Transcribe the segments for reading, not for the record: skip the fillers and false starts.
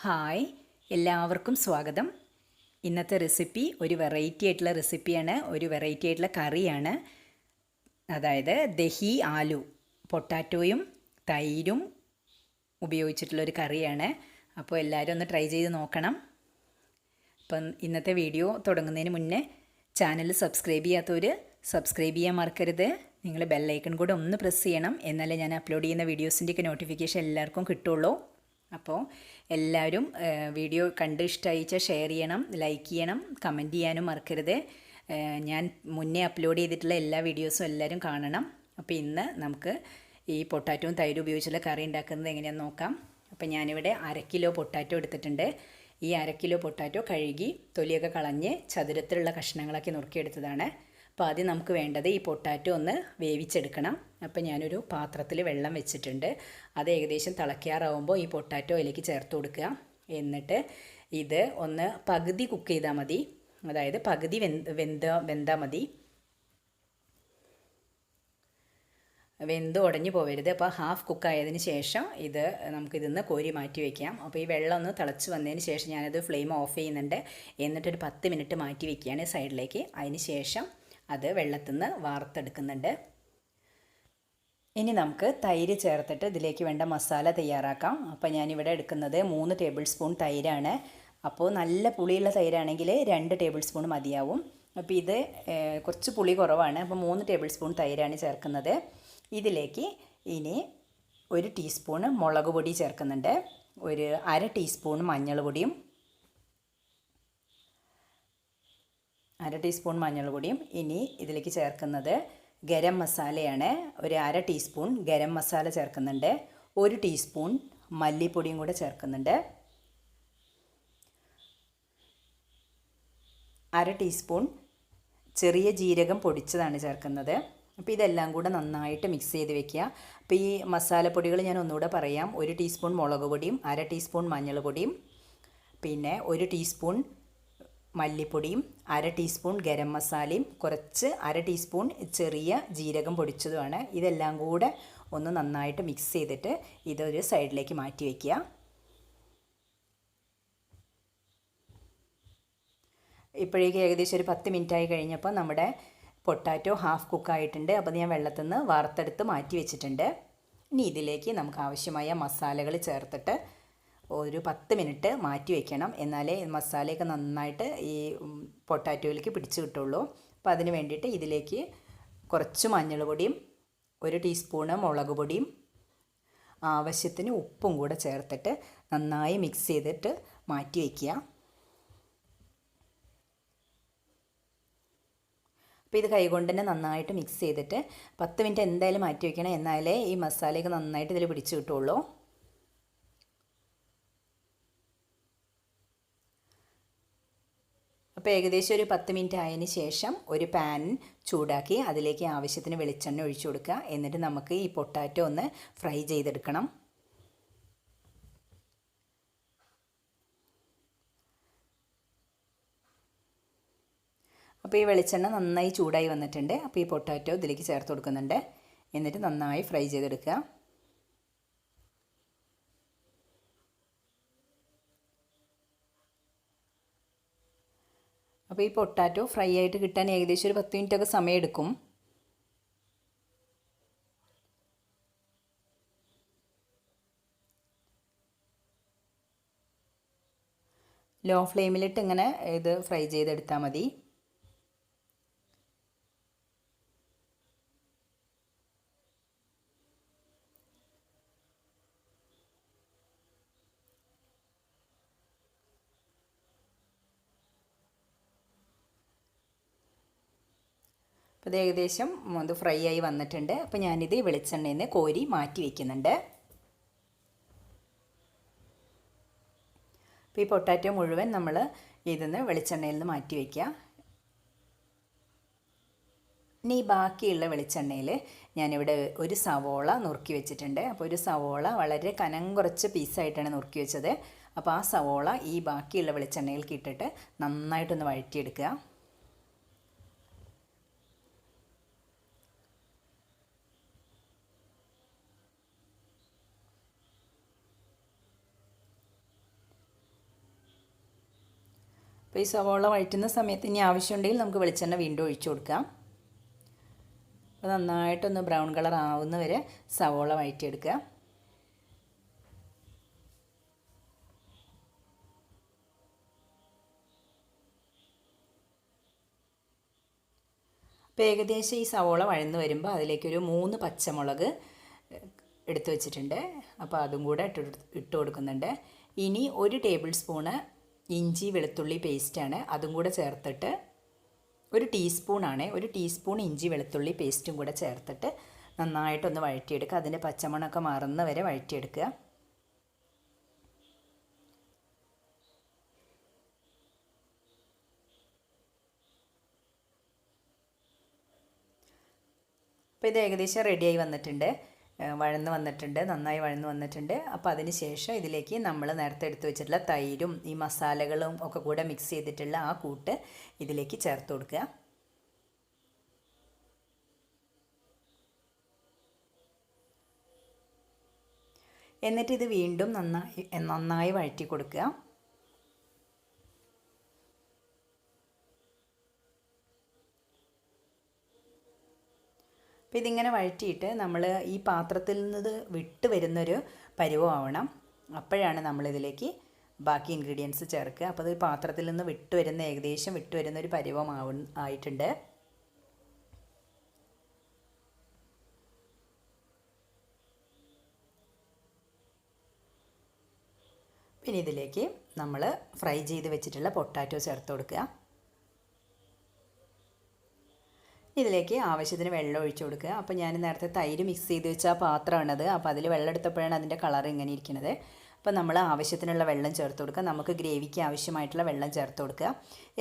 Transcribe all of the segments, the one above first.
Hi, എല്ലാവർക്കും സ്വാഗതം. ഇന്നത്തെ റെസിപ്പി ഒരു വെറൈറ്റി ആയിട്ടുള്ള റെസിപ്പിയാണ്, ഒരു വെറൈറ്റി ആയിട്ടുള്ള കറിയാണ്. അതായത് ദഹി ആലു, പൊട്ടാറ്റോയും തൈരും ഉപയോഗിച്ചിട്ടുള്ളൊരു കറിയാണ്. അപ്പോൾ എല്ലാവരും ഒന്ന് ട്രൈ ചെയ്ത് നോക്കണം. അപ്പം ഇന്നത്തെ വീഡിയോ തുടങ്ങുന്നതിന് മുന്നേ ചാനൽ സബ്സ്ക്രൈബ് ചെയ്യാത്തവർ സബ്സ്ക്രൈബ് ചെയ്യാൻ മറക്കരുത്. നിങ്ങൾ ബെല്ലൈക്കൺ കൂടെ ഒന്ന് പ്രസ് ചെയ്യണം, എന്നാലേ ഞാൻ അപ്ലോഡ് ചെയ്യുന്ന വീഡിയോസിൻ്റെയൊക്കെ നോട്ടിഫിക്കേഷൻ എല്ലാവർക്കും കിട്ടുള്ളൂ. അപ്പോൾ എല്ലാവരും വീഡിയോ കണ്ട് ഇഷ്ടമായിച്ചാൽ ഷെയർ ചെയ്യണം, ലൈക്ക് ചെയ്യണം, കമൻറ്റ് ചെയ്യാനും മറക്കരുത്. ഞാൻ മുന്നേ അപ്ലോഡ് ചെയ്തിട്ടുള്ള എല്ലാ വീഡിയോസും എല്ലാവരും കാണണം. അപ്പോൾ ഇന്ന് നമുക്ക് ഈ പൊട്ടാറ്റോയും തൈരും ഉപയോഗിച്ചുള്ള കറി ഉണ്ടാക്കുന്നത് എങ്ങനെയാണെന്ന് നോക്കാം. അപ്പോൾ ഞാനിവിടെ 1/2 കിലോ പൊട്ടാറ്റോ എടുത്തിട്ടുണ്ട്. ഈ 1/2 കിലോ പൊട്ടാറ്റോ കഴുകി തൊലിയൊക്കെ കളഞ്ഞ് ചതുരത്തിലുള്ള കഷ്ണങ്ങളാക്കി നുറുക്കിയെടുത്തതാണ്. അപ്പോൾ ആദ്യം നമുക്ക് വേണ്ടത് ഈ പൊട്ടാറ്റോ ഒന്ന് വേവിച്ചെടുക്കണം. അപ്പോൾ ഞാനൊരു പാത്രത്തിൽ വെള്ളം വെച്ചിട്ടുണ്ട്. അത് ഏകദേശം തിളയ്ക്കാറാവുമ്പോൾ ഈ പൊട്ടാറ്റോ അതിലേക്ക് ചേർത്ത് കൊടുക്കുക. എന്നിട്ട് ഇത് ഒന്ന് പകുതി കുക്ക് ചെയ്താൽ മതി, അതായത് പകുതി വെന്താൽ മതി, വെന്ത് ഉടഞ്ഞു പോവരുത്. അപ്പോൾ ഹാഫ് കുക്കായതിന് ശേഷം ഇത് നമുക്കിതിന്ന് കോരി മാറ്റി വയ്ക്കാം. അപ്പോൾ ഈ വെള്ളം ഒന്ന് തിളച്ച് വന്നതിന് ശേഷം ഞാനത് ഫ്ലെയിം ഓഫ് ചെയ്യുന്നുണ്ട്. എന്നിട്ടൊരു 10 മിനിറ്റ് മാറ്റി വയ്ക്കുകയാണ് സൈഡിലേക്ക്. അതിന് ശേഷം അത് വെള്ളത്തിൽ നിന്ന് വാർത്തെടുക്കുന്നുണ്ട്. ഇനി നമുക്ക് തൈര് ചേർത്തിട്ട് ഇതിലേക്ക് വേണ്ട മസാല തയ്യാറാക്കാം. അപ്പോൾ ഞാനിവിടെ എടുക്കുന്നത് 3 ടേബിൾ സ്പൂൺ തൈരാണ്. അപ്പോൾ നല്ല പുളിയുള്ള തൈരാണെങ്കിൽ 2 ടേബിൾ സ്പൂൺ മതിയാവും. അപ്പോൾ ഇത് കുറച്ച് പുളി കുറവാണ്, അപ്പോൾ 3 ടേബിൾ സ്പൂൺ തൈരാണ് ചേർക്കുന്നത്. ഇതിലേക്ക് ഇനി 1 ടീസ്പൂൺ മുളക് പൊടി ചേർക്കുന്നുണ്ട്, ഒരു 1/2 ടീസ്പൂൺ മഞ്ഞൾ പൊടിയും, 1/2 ടീസ്പൂൺ മഞ്ഞൾ പൊടിയും. ഇനി ഇതിലേക്ക് ചേർക്കുന്നത് ഗരം മസാലയാണ്, ഒരു 1/2 ടീസ്പൂൺ ഗരം മസാല ചേർക്കുന്നുണ്ട്, 1 ടീസ്പൂൺ മല്ലിപ്പൊടിയും കൂടെ ചേർക്കുന്നുണ്ട്, 1/2 ടീസ്പൂൺ ചെറിയ ജീരകം പൊടിച്ചതാണ് ചേർക്കുന്നത്. അപ്പോൾ ഇതെല്ലാം കൂടെ നന്നായിട്ട് മിക്സ് ചെയ്ത് വെക്കുക. അപ്പോൾ ഈ മസാലപ്പൊടികൾ ഞാൻ ഒന്നുകൂടെ പറയാം. 1 ടീസ്പൂൺ മുളക് പൊടിയും 1/2 ടീസ്പൂൺ മഞ്ഞൾ പൊടിയും, പിന്നെ 1 ടീസ്പൂൺ മല്ലിപ്പൊടിയും, 1/2 ടീസ്പൂൺ ഗരം മസാലയും, കുറച്ച് 1/2 ടീസ്പൂൺ ചെറിയ ജീരകം പൊടിച്ചതുമാണ്. ഇതെല്ലാം കൂടെ ഒന്ന് നന്നായിട്ട് മിക്സ് ചെയ്തിട്ട് ഇതൊരു സൈഡിലേക്ക് മാറ്റി വയ്ക്കുക. ഇപ്പോഴേക്ക് ഏകദേശം ഒരു 10 മിനിറ്റായി കഴിഞ്ഞപ്പോൾ നമ്മുടെ പൊട്ടാറ്റോ ഹാഫ് കുക്കായിട്ടുണ്ട്. അപ്പോൾ ഞാൻ വെള്ളത്തിൽ നിന്ന് വാർത്തെടുത്ത് മാറ്റി വെച്ചിട്ടുണ്ട്. ഇനി ഇതിലേക്ക് നമുക്ക് ആവശ്യമായ മസാലകൾ ചേർത്തിട്ട് ഒരു 10 മിനിറ്റ് മാറ്റി വയ്ക്കണം, എന്നാലേ മസാലയൊക്കെ നന്നായിട്ട് ഈ പൊട്ടാറ്റോയിലേക്ക് പിടിച്ച് കിട്ടുള്ളൂ. അപ്പോൾ അതിന് വേണ്ടിയിട്ട് ഇതിലേക്ക് കുറച്ച് മഞ്ഞൾ പൊടിയും 1 ടീസ്പൂണ് മുളക് പൊടിയും ആവശ്യത്തിന് ഉപ്പും കൂടെ ചേർത്തിട്ട് നന്നായി മിക്സ് ചെയ്തിട്ട് മാറ്റി വയ്ക്കുക. അപ്പോൾ ഇത് കൈകൊണ്ട് തന്നെ നന്നായിട്ട് മിക്സ് ചെയ്തിട്ട് 10 മിനിറ്റ് എന്തായാലും മാറ്റി വയ്ക്കണം, എന്നാലേ ഈ മസാലയൊക്കെ നന്നായിട്ട് ഇതിൽ പിടിച്ച് കിട്ടുള്ളൂ. അപ്പോൾ ഏകദേശം ഒരു 10 മിനിറ്റ് ആയതിന് ശേഷം ഒരു പാൻ ചൂടാക്കി അതിലേക്ക് ആവശ്യത്തിന് വെളിച്ചെണ്ണ ഒഴിച്ചു കൊടുക്കുക. എന്നിട്ട് നമുക്ക് ഈ പൊട്ടാറ്റോ ഒന്ന് ഫ്രൈ ചെയ്തെടുക്കണം. അപ്പോൾ ഈ വെളിച്ചെണ്ണ നന്നായി ചൂടായി വന്നിട്ടുണ്ട്. അപ്പോൾ ഈ പൊട്ടാറ്റോ ഇതിലേക്ക് ചേർത്ത് കൊടുക്കുന്നുണ്ട്. എന്നിട്ട് നന്നായി ഫ്രൈ ചെയ്തെടുക്കുക. അപ്പോൾ ഈ പൊട്ടാറ്റോ ഫ്രൈ ആയിട്ട് കിട്ടാൻ ഏകദേശം ഒരു 10 മിനിറ്റൊക്കെ സമയമെടുക്കും. ലോ ഫ്ലെയിമിലിട്ട് ഇങ്ങനെ ഇത് ഫ്രൈ ചെയ്തെടുത്താൽ മതി. അപ്പോൾ ഇത് ഏകദേശം ഇത് ഫ്രൈ ആയി വന്നിട്ടുണ്ട്. അപ്പോൾ ഞാനിത് വെളിച്ചെണ്ണയിൽ നിന്ന് കോരി മാറ്റി വയ്ക്കുന്നുണ്ട്. അപ്പോൾ ഈ പൊട്ടാറ്റോ മുഴുവൻ നമ്മൾ ഇതിന്ന് വെളിച്ചെണ്ണയിൽ നിന്ന് മാറ്റി വയ്ക്കുക. ഇനി ബാക്കിയുള്ള വെളിച്ചെണ്ണയിൽ ഞാനിവിടെ ഒരു സവോള നുറുക്കി വെച്ചിട്ടുണ്ട്. അപ്പോൾ ഒരു സവോള വളരെ കനം കുറച്ച് പീസായിട്ടാണ് നുറുക്കി വെച്ചത്. അപ്പോൾ ആ സവോള ഈ ബാക്കിയുള്ള വെളിച്ചെണ്ണയിലേക്ക് ഇട്ടിട്ട് നന്നായിട്ടൊന്ന് വഴറ്റിയെടുക്കുക. അപ്പോൾ ഈ സവോള വഴറ്റുന്ന സമയത്ത് ഇനി ആവശ്യമുണ്ടെങ്കിൽ നമുക്ക് വെളിച്ചെണ്ണ വീണ്ടും ഒഴിച്ചു കൊടുക്കാം. അപ്പോൾ നന്നായിട്ടൊന്ന് ബ്രൗൺ കളർ ആവുന്ന വരെ സവോള വഴറ്റിയെടുക്കുക. അപ്പോൾ ഏകദേശം ഈ സവോള വഴന്ന് വരുമ്പോൾ അതിലേക്കൊരു 3 പച്ചമുളക് എടുത്തു വെച്ചിട്ടുണ്ട്. അപ്പോൾ അതും കൂടെ ഇട്ട് കൊടുക്കുന്നുണ്ട്. ഇനി 1 ടേബിൾ സ്പൂണ് ഇഞ്ചി വെളുത്തുള്ളി പേസ്റ്റാണ്, അതും കൂടെ ചേർത്തിട്ട് 1 ടീസ്പൂണാണ്, 1 ടീസ്പൂൺ ഇഞ്ചി വെളുത്തുള്ളി പേസ്റ്റും കൂടെ ചേർത്തിട്ട് നന്നായിട്ടൊന്ന് വഴറ്റിയെടുക്കുക. അതിൻ്റെ പച്ചമണമൊക്കെ മാറുന്ന വരെ വഴറ്റിയെടുക്കുക. അപ്പോൾ ഇത് ഏകദേശം റെഡിയായി വന്നിട്ടുണ്ട്, വഴന്ന് വന്നിട്ടുണ്ട്, നന്നായി വഴന്ന് വന്നിട്ടുണ്ട്. അപ്പോൾ അതിന് ശേഷം ഇതിലേക്ക് നമ്മൾ നേരത്തെ എടുത്ത് വെച്ചിട്ടുള്ള തൈരും ഈ മസാലകളും ഒക്കെ കൂടെ മിക്സ് ചെയ്തിട്ടുള്ള ആ കൂട്ട് ഇതിലേക്ക് ചേർത്ത് കൊടുക്കുക. എന്നിട്ട് ഇത് വീണ്ടും നന്നായി വഴറ്റി കൊടുക്കുക. അപ്പോൾ ഇതിങ്ങനെ വഴറ്റിയിട്ട് നമ്മൾ ഈ പാത്രത്തിൽ നിന്ന് വിട്ട് വരുന്നൊരു പരുവമാവണം. അപ്പോഴാണ് നമ്മളിതിലേക്ക് ബാക്കി ഇൻഗ്രീഡിയൻസ് ചേർക്കുക. അപ്പോൾ ഇത് പാത്രത്തിൽ നിന്ന് ഏകദേശം വിട്ട് വരുന്നൊരു ആയിട്ടുണ്ട്. പിന്നെ ഇതിലേക്ക് നമ്മൾ ഫ്രൈ ചെയ്ത് വെച്ചിട്ടുള്ള പൊട്ടാറ്റോ ചേർത്ത് കൊടുക്കുക. ഇതിലേക്ക് ആവശ്യത്തിന് വെള്ളം ഒഴിച്ചു കൊടുക്കുക. അപ്പോൾ ഞാൻ നേരത്തെ തൈര് മിക്സ് ചെയ്ത് വെച്ച ആ പാത്രമാണത്. അപ്പോൾ അതിൽ വെള്ളം എടുത്തപ്പോഴാണ് അതിൻ്റെ കളർ ഇങ്ങനെ ഇരിക്കുന്നത്. അപ്പോൾ നമ്മൾ ആവശ്യത്തിനുള്ള വെള്ളം ചേർത്ത് കൊടുക്കുക. നമുക്ക് ഗ്രേവിക്ക് ആവശ്യമായിട്ടുള്ള വെള്ളം ചേർത്ത് കൊടുക്കുക.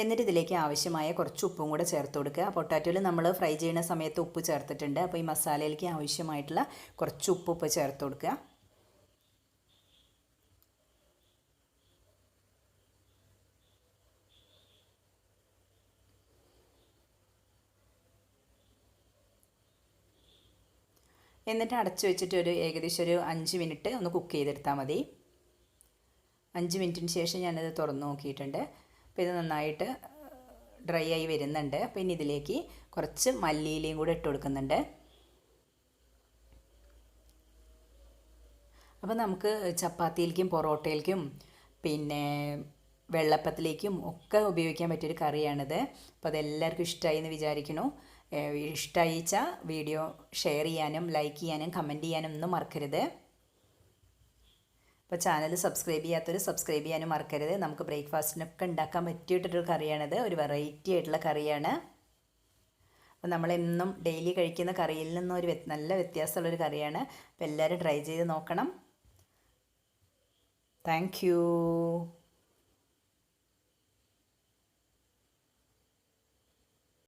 എന്നിട്ട് ഇതിലേക്ക് ആവശ്യമായ കുറച്ച് ഉപ്പും കൂടെ ചേർത്ത് കൊടുക്കുക. പൊട്ടാറ്റോയിൽ നമ്മൾ ഫ്രൈ ചെയ്യുന്ന സമയത്ത് ഉപ്പ് ചേർത്തിട്ടുണ്ട്. അപ്പോൾ ഈ മസാലയിലേക്ക് ആവശ്യമായിട്ടുള്ള കുറച്ച് ഉപ്പ് ചേർത്ത് കൊടുക്കുക. എന്നിട്ട് അടച്ചു വെച്ചിട്ട് ഏകദേശം ഒരു 5 മിനിറ്റ് ഒന്ന് കുക്ക് ചെയ്തെടുത്താൽ മതി. 5 മിനിറ്റിന് ശേഷം ഞാനത് തുറന്ന് നോക്കിയിട്ടുണ്ട്. അപ്പോൾ ഇത് നന്നായിട്ട് ഡ്രൈ ആയി വരുന്നുണ്ട്. പിന്നെ ഇതിലേക്ക് കുറച്ച് മല്ലിയിലയും കൂടെ ഇട്ട് കൊടുക്കുന്നുണ്ട്. അപ്പോൾ നമുക്ക് ചപ്പാത്തിയിലേക്കും പൊറോട്ടയിലേക്കും പിന്നെ വെള്ളപ്പത്തിലേക്കും ഒക്കെ ഉപയോഗിക്കാൻ പറ്റിയൊരു കറിയാണിത്. അപ്പോൾ അതെല്ലാവർക്കും ഇഷ്ടമായി എന്ന് വിചാരിക്കുന്നു. ഇഷ്ടമായിച്ചാൽ വീഡിയോ ഷെയർ ചെയ്യാനും ലൈക്ക് ചെയ്യാനും കമൻറ്റ് ചെയ്യാനും ഒന്നും മറക്കരുത്. അപ്പോൾ ചാനൽ സബ്സ്ക്രൈബ് ചെയ്യാത്തവർ സബ്സ്ക്രൈബ് ചെയ്യാനും മറക്കരുത്. നമുക്ക് ബ്രേക്ക്ഫാസ്റ്റിനൊക്കെ ഉണ്ടാക്കാൻ പറ്റിയിട്ടൊരു കറിയാണിത്. ഒരു വെറൈറ്റി ആയിട്ടുള്ള കറിയാണ്. അപ്പോൾ നമ്മളെന്നും ഡെയിലി കഴിക്കുന്ന കറിയിൽ നിന്നും നല്ല വ്യത്യാസമുള്ളൊരു കറിയാണ്. അപ്പോൾ എല്ലാവരും ട്രൈ ചെയ്ത് നോക്കണം. Thank you.